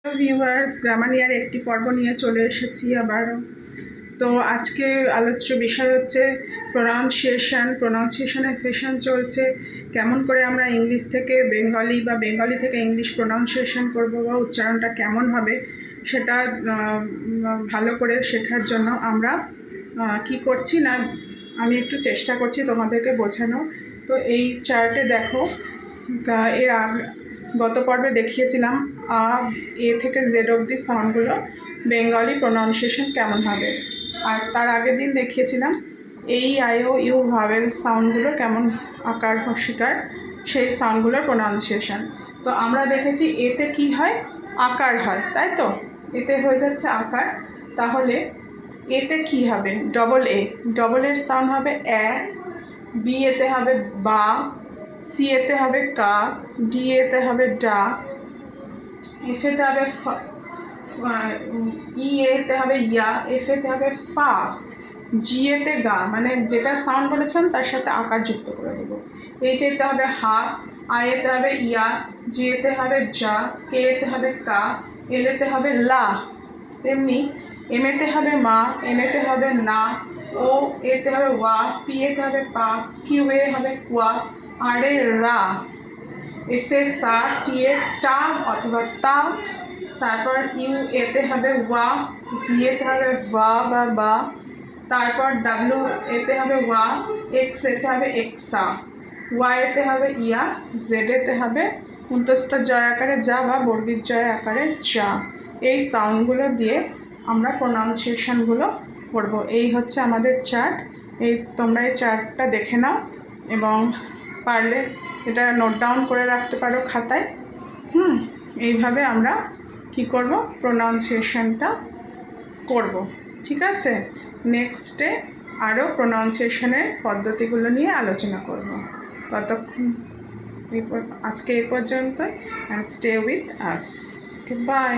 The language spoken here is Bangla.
ভিউয়ার্স, গ্রামানিয়ার একটি পর্ব নিয়ে চলে এসেছি আবারও। তো আজকে আলোচ্য বিষয় হচ্ছে প্রোনাউন্সিয়েশনের সেশন চলছে। কেমন করে আমরা ইংলিশ থেকে বেঙ্গলি বা বেঙ্গলি থেকে ইংলিশ প্রোনাউন্সিয়েশন করব বা উচ্চারণটা কেমন হবে সেটা ভালো করে শেখার জন্য আমরা কি করছি না, আমি একটু চেষ্টা করছি তোমাদেরকে বোঝানো। তো এই চার্টে দেখো, এর গত পর্বে দেখিয়েছিলাম এ থেকে জেড অবধি সাউন্ডগুলো বেঙ্গলি প্রোনাউন্সিয়েশন কেমন হবে, আর তার আগের দিন দেখিয়েছিলাম এই আইও ইউ ভাওয়েল সাউন্ডগুলো কেমন আকার হস্যিকার, সেই সাউন্ডগুলোর প্রোনাউন্সিয়েশন। তো আমরা দেখেছি এতে কি হয়, আকার হয়, তাই তো? এতে হয়ে যাচ্ছে আকার। তাহলে এতে কি হবে? ডবল এর সাউন্ড হবে এ, বি এতে হবে বা, সি এতে হবে কা, ডি এতে হবে ডা, এফ এতে হবে ই এতে হবে ইয়া, এফ এতে হবে ফা, জি এতে গা, মানে যেটা সাউন্ড বলেছিলাম তার সাথে আকার যুক্ত করে দেবো। এইচ এতে হবে হা, আই এতে হবে ইয়া, জি এতে হবে যা, কে এতে হবে কা, এল এতে হবে লা। তেমনি এম এতে হবে মা, এন এতে হবে না, ও এতে হবে ওয়া, পি এতে হবে পা, কিউ এ হবে কুয়া, আর এ রা, এস এ সা, টি এ টা অথবা তা, তারপর ইউ এতে হবে ওয়া, ভি এতে হবে ভা বা বা, তারপর ডাব্লিউ এতে হবে ওয়া, এক্স এতে হবে এক্সা, ওয়াই এতে হবে ইয়া, জেড এতে হবে অন্তস্থ জয় আকারে যা বা বর্গীর জয় আকারে যা। এই সাউন্ডগুলো দিয়ে আমরা প্রোনাউন্সিয়েশনগুলো করব। এই হচ্ছে আমাদের চার্ট। তোমরা এই চার্টটা দেখে নাও এবং পারলে এটা নোট ডাউন করে রাখতে পারো খাতায়। এইভাবে আমরা কি করব, প্রোনাউন্সিয়েশনটা করব। ঠিক আছে, নেক্সটে আরও প্রোনাউন্সিয়েশনের পদ্ধতিগুলো নিয়ে আলোচনা করব। ততক্ষণ আজকে এই পর্যন্ত, and stay with us. Okay, by.